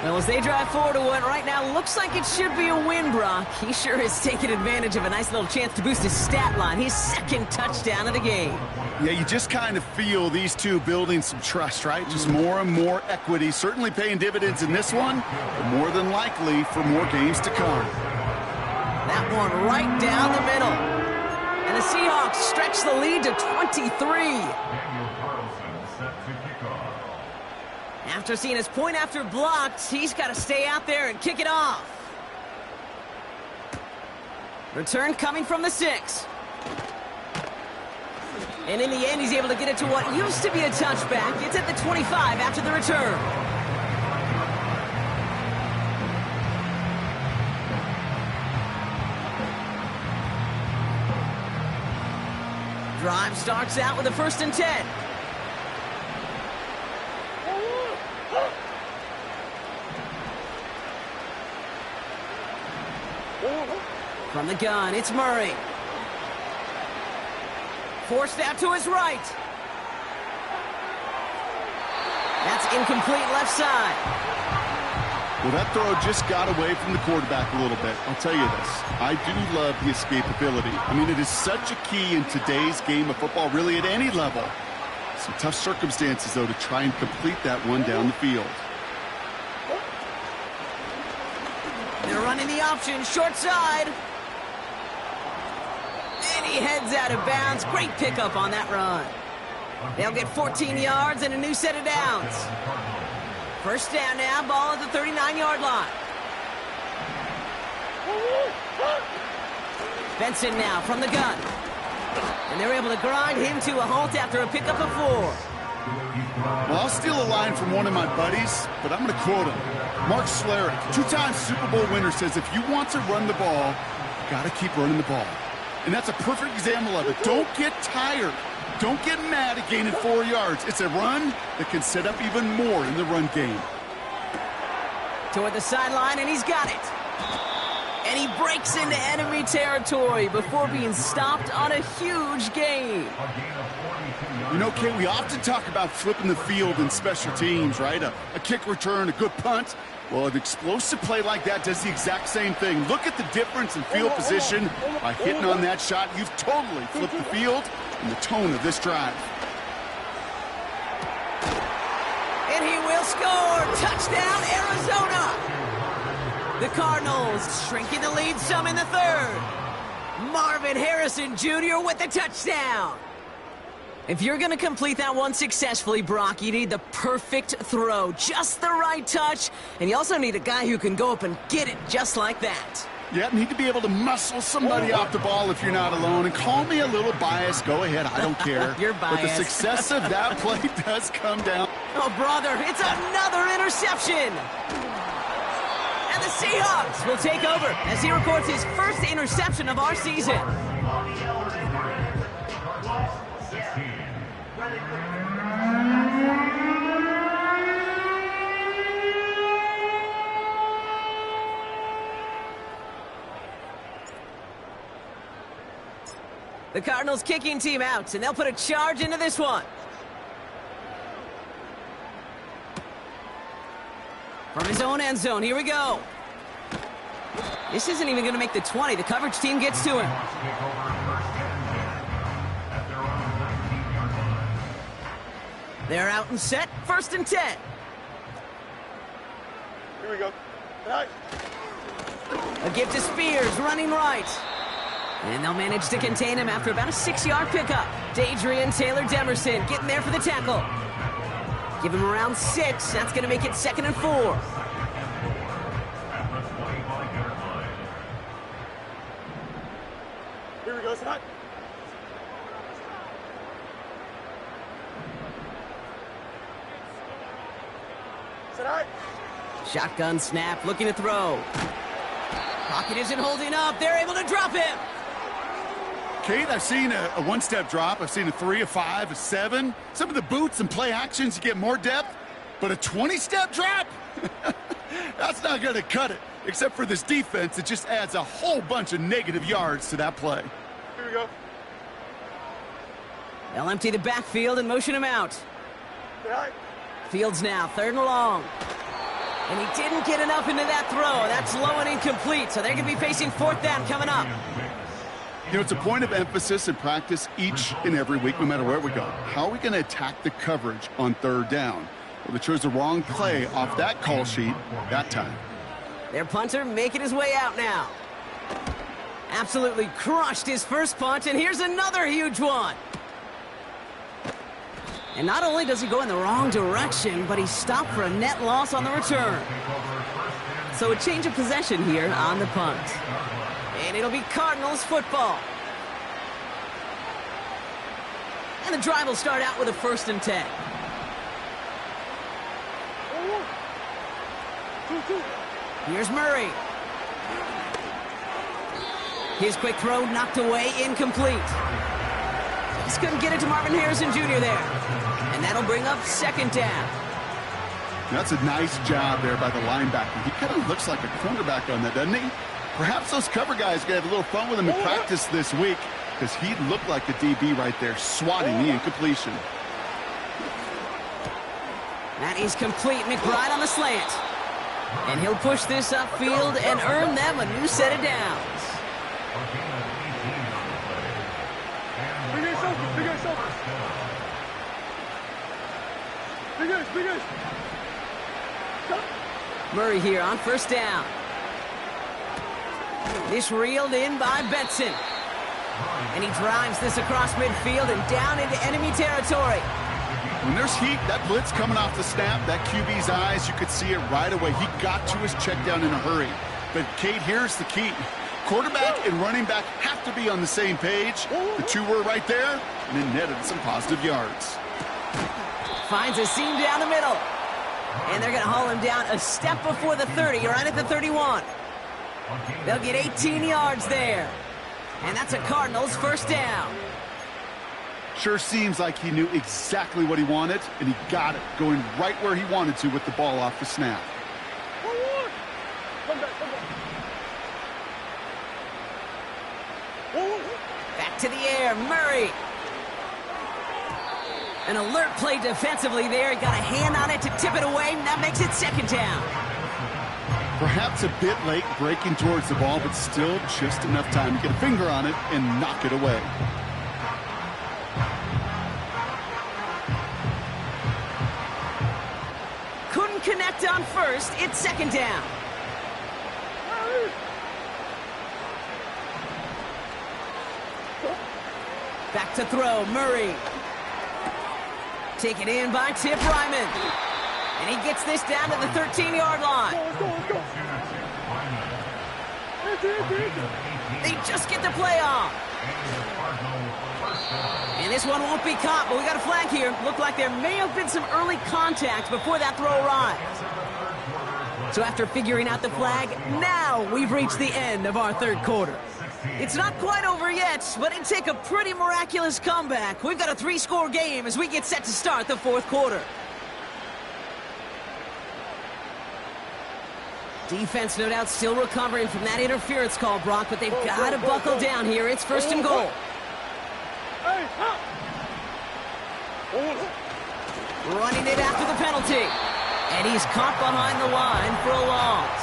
Well, as they drive forward to what right now looks like it should be a win, Brock, he sure has taken advantage of a nice little chance to boost his stat line. His 2nd touchdown of the game. Yeah, you just kind of feel these two building some trust, right? Just more and more equity, certainly paying dividends in this one, but more than likely for more games to come. That one right down the middle. And the Seahawks stretch the lead to 23. After seeing his point after blocked, he's got to stay out there and kick it off. Return coming from the 6. And in the end, he's able to get it to what used to be a touchback. It's at the 25 after the return. Drive starts out with a 1st and 10. From the gun, it's Murray. Forced out to his right. That's incomplete left side. Well, that throw just got away from the quarterback a little bit. I'll tell you this. I do love the escapability. I mean, it is such a key in today's game of football, really at any level. Some tough circumstances, though, to try and complete that one down the field. They're running the option, short side. And he heads out of bounds. Great pickup on that run. They'll get 14 yards and a new set of downs. First down now, ball at the 39-yard line. Benson now from the gun. And they're able to grind him to a halt after a pickup of 4. Well, I'll steal a line from one of my buddies, but I'm going to quote him. Mark Schlereth, 2-time Super Bowl winner, says if you want to run the ball, you got to keep running the ball. And that's a perfect example of it. Don't get tired. Don't get mad at gaining 4 yards. It's a run that can set up even more in the run game. Toward the sideline, and he's got it. And he breaks into enemy territory before being stopped on a huge gain. You know, Kate, we often talk about flipping the field in special teams, right? A kick return, a good punt. Well, an explosive play like that does the exact same thing. Look at the difference in field position. By hitting on that shot, you've totally flipped the field and the tone of this drive. And he will score! Touchdown, Arizona! The Cardinals shrinking the lead some in the third. Marvin Harrison Jr. with the touchdown. If you're going to complete that one successfully, Brock, you need the perfect throw, just the right touch, and you also need a guy who can go up and get it just like that. Yeah, need to be able to muscle somebody off the ball if you're not alone. And call me a little biased. Go ahead, I don't care. You're biased. But the success of that play does come down. Oh, brother, it's another interception. And the Seahawks will take over as he records his first interception of our season. The Cardinals kicking team out, and they'll put a charge into this one. From his own end zone, here we go. This isn't even going to make the 20. The coverage team gets to him. They're out and set. 1st and 10. Here we go. Right. A give to Spears, running right. And they'll manage to contain him after about a 6-yard pickup. Dadrian Taylor-Demerson getting there for the tackle. Give him around 6. That's going to make it 2nd and 4. Here we go. It's not. Sit out. Shotgun snap, looking to throw. Pocket isn't holding up. They're able to drop him. Kate, I've seen a one-step drop. I've seen a 3, a 5, a 7. Some of the boots and play actions, you get more depth. But a 20-step drop? That's not going to cut it. Except for this defense, it just adds a whole bunch of negative yards to that play. Here we go. They'll empty the backfield and motion him out. Right. Fields now, 3rd and long. And he didn't get enough into that throw. That's low and incomplete, so they're going to be facing 4th down coming up. You know, it's a point of emphasis in practice each and every week, no matter where we go. How are we going to attack the coverage on 3rd down? Well, they chose the wrong play off that call sheet that time. Their punter making his way out now. Absolutely crushed his first punt, and here's another huge one. And not only does he go in the wrong direction, but he's stopped for a net loss on the return. So a change of possession here on the punt. And it'll be Cardinals football. And the drive will start out with a 1st and 10. Here's Murray. His quick throw knocked away, incomplete. Just couldn't get it to Marvin Harrison Jr. there. And that'll bring up 2nd down. That's a nice job there by the linebacker. He kind of looks like a cornerback on that, doesn't he? Perhaps those cover guys are going to have a little fun with him in practice this week because he looked like a DB right there, swatting the incompletion. That is complete. McBride on the slant. And he'll push this upfield and earn them a new set of downs. Murray here on first down. This reeled in by Benson. And he drives this across midfield and down into enemy territory. When there's heat, that blitz coming off the snap, that QB's eyes, you could see it right away. He got to his check down in a hurry. But, Kate, here's the key. Quarterback and running back have to be on the same page. The two were right there, and it netted some positive yards. Finds a seam down the middle. And they're going to haul him down a step before the 30, right at the 31. They'll get 18 yards there. And that's a Cardinals first down. Sure seems like he knew exactly what he wanted, and he got it, going right where he wanted to with the ball off the snap. Back to the air, Murray. An alert play defensively there. He got a hand on it to tip it away, and that makes it second down. Perhaps a bit late breaking towards the ball, but still just enough time to get a finger on it and knock it away. Couldn't connect on first. It's second down. Back to throw, Murray. Taken in by Tip Ryman. And he gets this down to the 13-yard line. They just get the play off. And this one won't be caught, but we got a flag here. Looked like there may have been some early contact before that throw arrived. So after figuring out the flag, now we've reached the end of our third quarter. It's not quite over yet, but it'd take a pretty miraculous comeback. We've got a 3-score game as we get set to start the fourth quarter. Defense, no doubt, still recovering from that interference call, Brock, but they've got to buckle down here. It's first and goal. Running it after the penalty. And he's caught behind the line for a loss.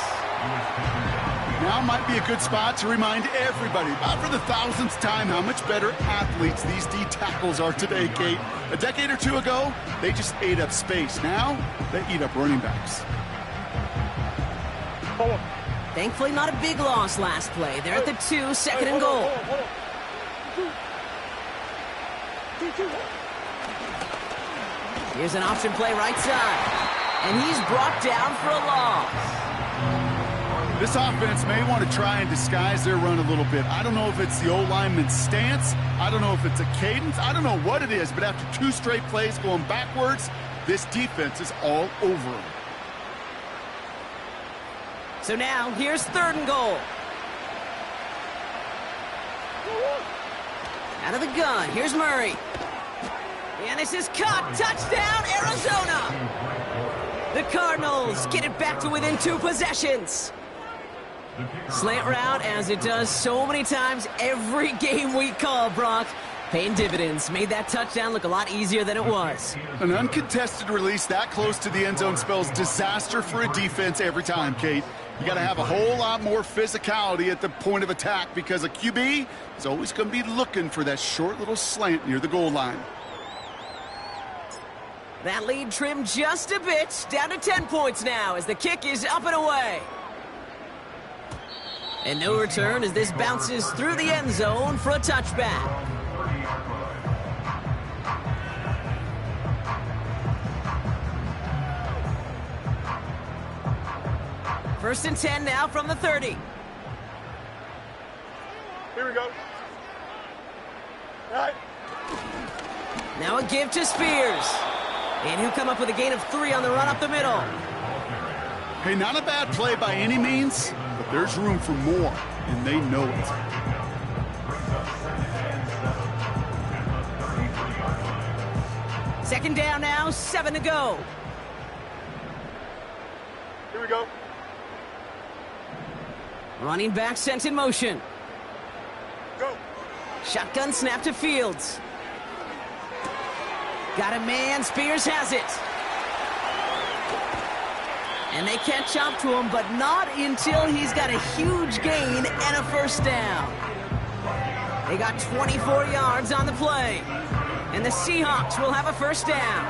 Now might be a good spot to remind everybody, about for the thousandth time, how much better athletes these D tackles are today, Kate. A decade or two ago, they just ate up space. Now, they eat up running backs. Thankfully, not a big loss last play. They're at the 2, second and goal. Here's an option play right side. And he's brought down for a loss. This offense may want to try and disguise their run a little bit. I don't know if it's the old lineman's stance. I don't know if it's a cadence. I don't know what it is, but after 2 straight plays going backwards, this defense is all over them. So now, here's third and goal. Out of the gun, here's Murray. And this is caught. Touchdown, Arizona! The Cardinals get it back to within 2 possessions. Slant route, as it does so many times every game we call, Brock. Paying dividends. Made that touchdown look a lot easier than it was. An uncontested release that close to the end zone spells disaster for a defense every time, Kate. You got to have a whole lot more physicality at the point of attack because a QB is always going to be looking for that short little slant near the goal line. That lead trimmed just a bit, down to 10 points now as the kick is up and away. And no return as this bounces through the end zone for a touchback. First and 10 now from the 30. Here we go. All right. Now a give to Spears. And he'll come up with a gain of 3 on the run up the middle. Hey, not a bad play by any means, but there's room for more, and they know it. Second down now, 7 to go. Here we go. Running back sent in motion. Go. Shotgun snap to Fields. Got a man, Spears has it. And they catch up to him, but not until he's got a huge gain and a first down. They got 24 yards on the play. And the Seahawks will have a first down.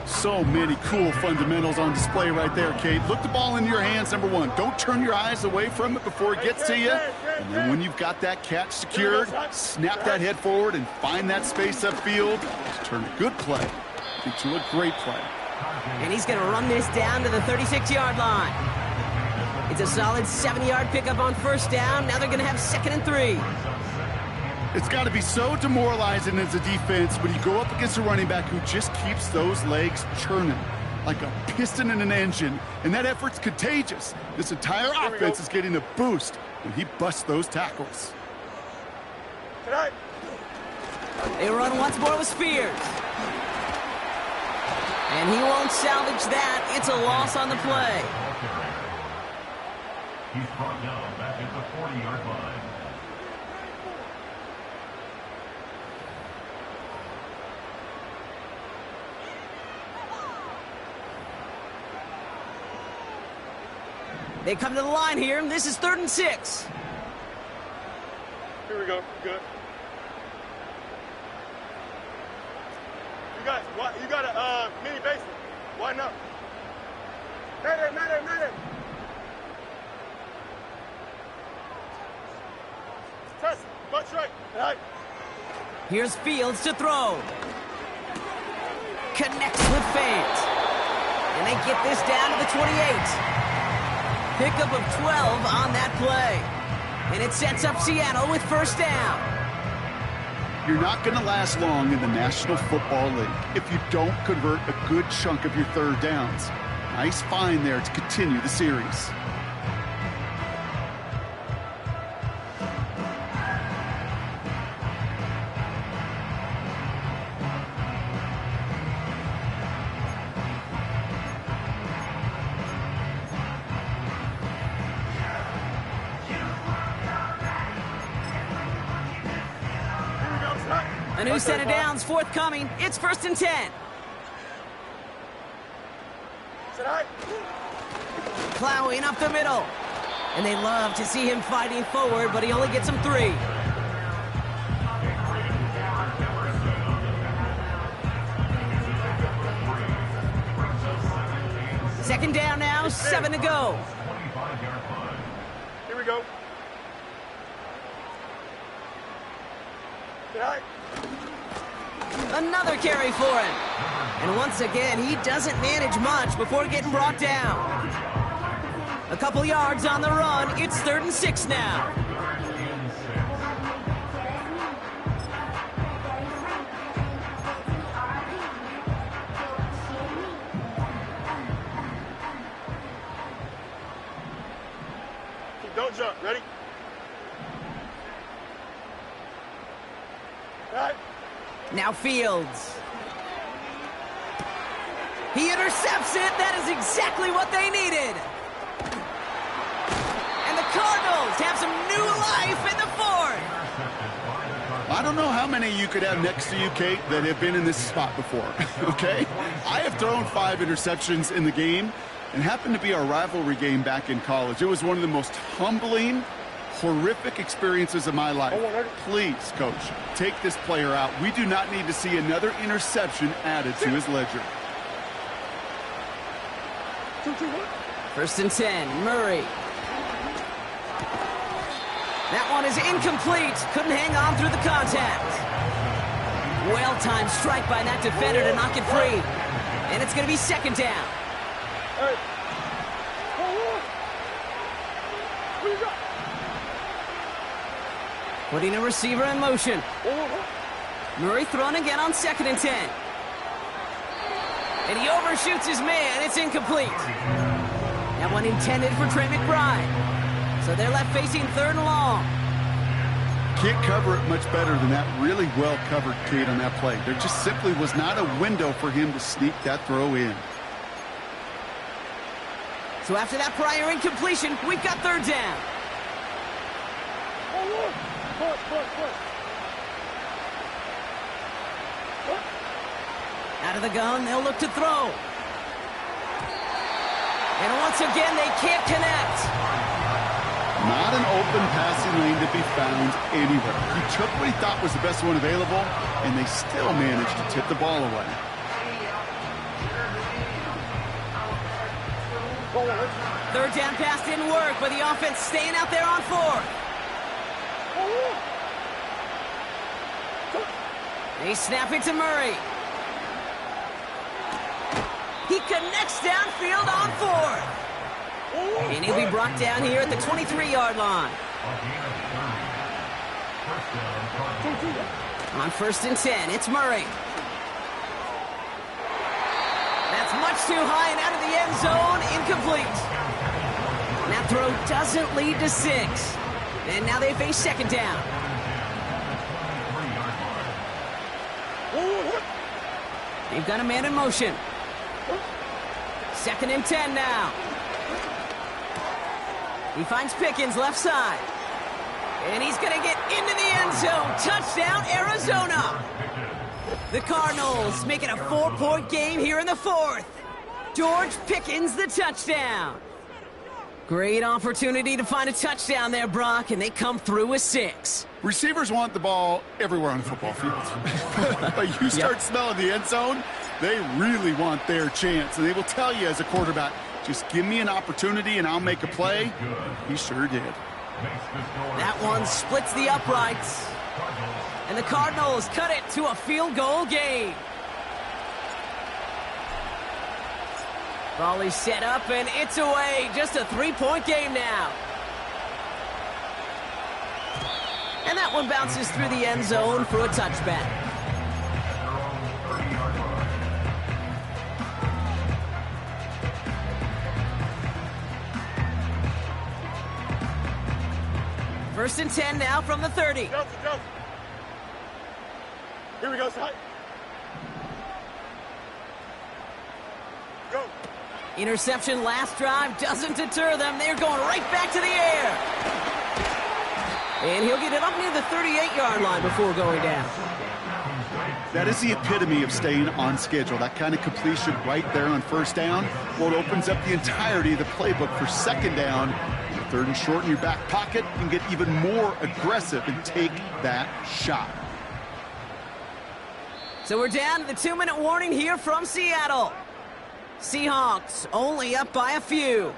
So many cool fundamentals on display right there, Kate. Look the ball into your hands, number one. Don't turn your eyes away from it before it gets to you. And then when you've got that catch secured, snap that head forward and find that space upfield to turn a good play into a great play. And he's going to run this down to the 36-yard line. It's a solid 7-yard pickup on first down. Now they're going to have 2nd and 3. It's got to be so demoralizing as a defense when you go up against a running back who just keeps those legs churning like a piston in an engine, and that effort's contagious. This entire offense is getting a boost when he busts those tackles. They run once more with Spears. And he won't salvage that. It's a loss on the play. He's brought down back at the 40-yard line. They come to the line here. This is 3rd and 6. Here we go. Good. You got a mini basement. Why not? Madden. Test. Much right. Here's Fields to throw. Connects with Fant. And they get this down to the 28. Pickup of 12 on that play. And it sets up Seattle with first down. You're not going to last long in the National Football League if you don't convert a good chunk of your third downs. Nice find there to continue the series. A new set of downs forthcoming. It's 1st and 10. Plowing up the middle. And they love to see him fighting forward, but he only gets them 3. Second down now, 7 to go. Here we go. Another carry for him. And once again, he doesn't manage much before getting brought down. A couple yards on the run. It's 3rd and 6 now. Don't jump. Ready? Right. Now Fields. He intercepts it. That is exactly what they needed. And the Cardinals have some new life in the 4th. I don't know how many you could have next to you, Kate, that have been in this spot before, okay? I have thrown 5 interceptions in the game, and happened to be our rivalry game back in college. It was one of the most humbling, horrific experiences of my life. Please, Coach, take this player out. We do not need to see another interception added to his ledger. 1st and 10, Murray. That one is incomplete. Couldn't hang on through the contact. Well-timed strike by that defender to knock it free. And it's going to be 2nd down. Putting a receiver in motion. Murray thrown again on 2nd and 10. And he overshoots his man. It's incomplete. That one intended for Trey McBride. So they're left facing 3rd and long. Can't cover it much better than that really well-covered Kate on that play. There just simply was not a window for him to sneak that throw in. So after that prior incompletion, we've got 3rd down. Out of the gun, they'll look to throw. And once again, they can't connect. Not an open passing lane to be found anywhere. He took what he thought was the best one available, and they still managed to tip the ball away. Third down pass didn't work, but the offense staying out there on fourth. They snap it to Murray. He connects downfield on fourth. And he'll be brought down here at the 23-yard line. On 1st and 10, it's Murray. That's much too high and out of the end zone, incomplete. That throw doesn't lead to 6. And now they face 2nd down. They've got a man in motion. 2nd and 10 now. He finds Pickens left side. And he's going to get into the end zone. Touchdown, Arizona. The Cardinals make it a 4-point game here in the 4th. George Pickens, the touchdown. Great opportunity to find a touchdown there, Brock, and they come through with 6. Receivers want the ball everywhere on the football field. But you start smelling the end zone, they really want their chance. And they will tell you as a quarterback, just give me an opportunity and I'll make a play. He sure did. That one splits the uprights. And the Cardinals cut it to a field goal game. Ball is set up and it's away. Just a 3-point game now. And that one bounces through the end zone for a touchback. First and 10 now from the 30. Johnson. Here we go, side. Go. Interception last drive doesn't deter them. They're going right back to the air. And he'll get it up near the 38-yard line before going down. That is the epitome of staying on schedule. That kind of completion right there on 1st down. Well, it opens up the entirety of the playbook for 2nd down. 3rd and short in your back pocket, and get even more aggressive and take that shot. So we're down to the 2-minute warning here from Seattle. Seahawks only up by a few.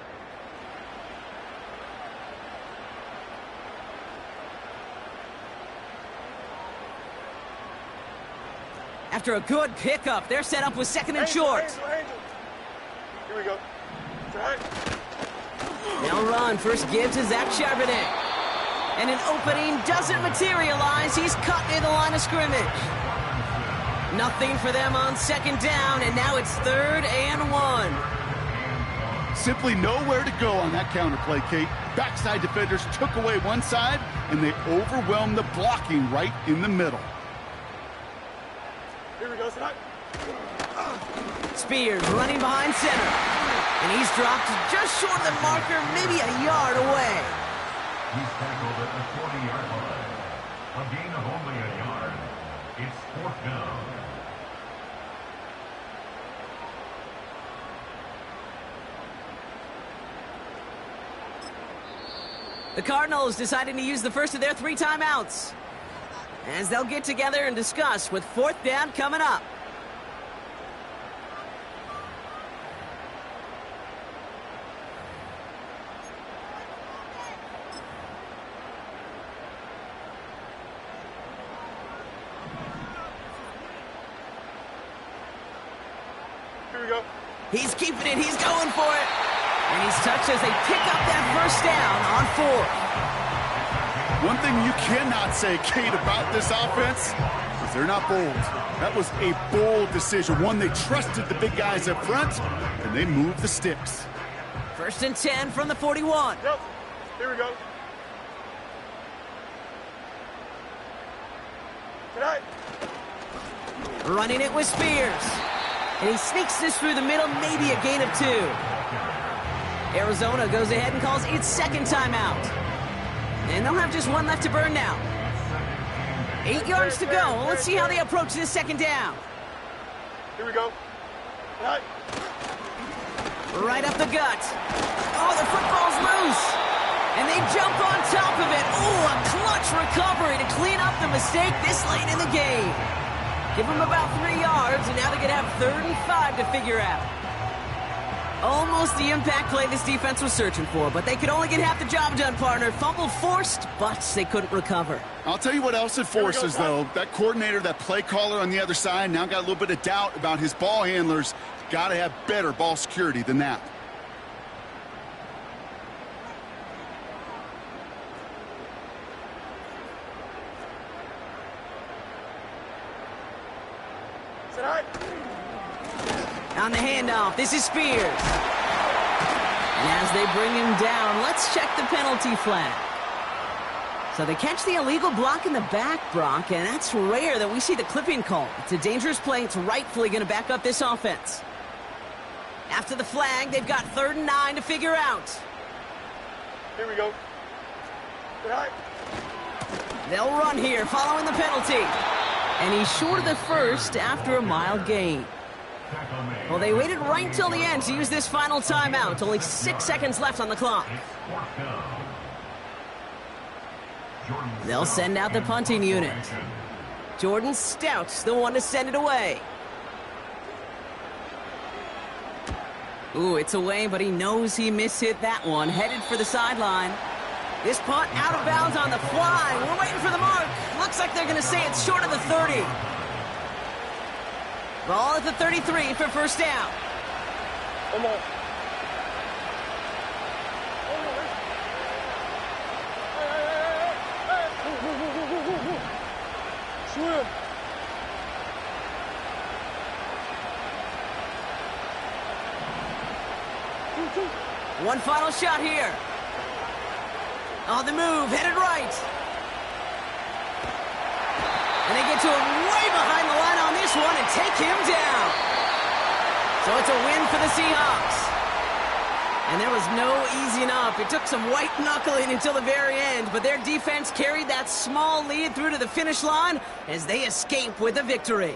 After a good pickup, they're set up with 2nd and short. Here we go. Right. They'll run. First give to Zach Charbonnet. And an opening doesn't materialize. He's cut near the line of scrimmage. Nothing for them on 2nd down, and now it's 3rd and 1. Simply nowhere to go on that counter play, Kate. Backside defenders took away one side, and they overwhelmed the blocking right in the middle. Here we go, side. Spears running behind center. And he's dropped just short of the marker, maybe a yard away. He's tackled at the 40-yard line. A gain of only a yard. It's 4th down. The Cardinals deciding to use the first of their 3 timeouts, as they'll get together and discuss with 4th down coming up. Here we go. He's keeping it. He's going for it. And he's touched as they pick up that 1st down on 4th. One thing you cannot say, Kate, about this offense is they're not bold. That was a bold decision. One, they trusted the big guys up front, and they moved the sticks. 1st and 10 from the 41. Yep. Here we go. Tonight. Running it with Spears. And he sneaks this through the middle, maybe a gain of 2. Arizona goes ahead and calls its 2nd timeout. And they'll have just 1 left to burn now. 8 yards to go. Well, let's see how they approach this 2nd down. Here we go. Tonight. Right up the gut. Oh, the football's loose. And they jump on top of it. Oh, a clutch recovery to clean up the mistake this late in the game. Give them about 3 yards, and now they're going to have 3rd and 5 to figure out. Almost the impact play this defense was searching for, but they could only get half the job done, partner. Fumble forced, but they couldn't recover. I'll tell you what else it forces, though. That coordinator, that play caller on the other side, now got a little bit of doubt about his ball handlers. Got to have better ball security than that. On the handoff, this is Spears. And as they bring him down, let's check the penalty flag. So they catch the illegal block in the back, Brock, and that's rare that we see the clipping call. It's a dangerous play. It's rightfully going to back up this offense. After the flag, they've got 3rd and 9 to figure out. Here we go. Good eye. They'll run here following the penalty. And he's short of the first after a mild gain. Well, they waited right until the end to use this final timeout. Only 6 seconds left on the clock. They'll send out the punting unit. Jordan Stout's the one to send it away. Ooh, it's away, but he knows he mishit that one. Headed for the sideline. This punt out of bounds on the fly. We're waiting for the mark. Looks like they're going to say it's short of the 30. Ball at the 33 for first down. Come on. Swim. One final shot here. On the move, headed right. And they get to him way behind the line on this one and take him down. So it's a win for the Seahawks. And there was no easing up. It took some white knuckling until the very end, but their defense carried that small lead through to the finish line as they escape with a victory.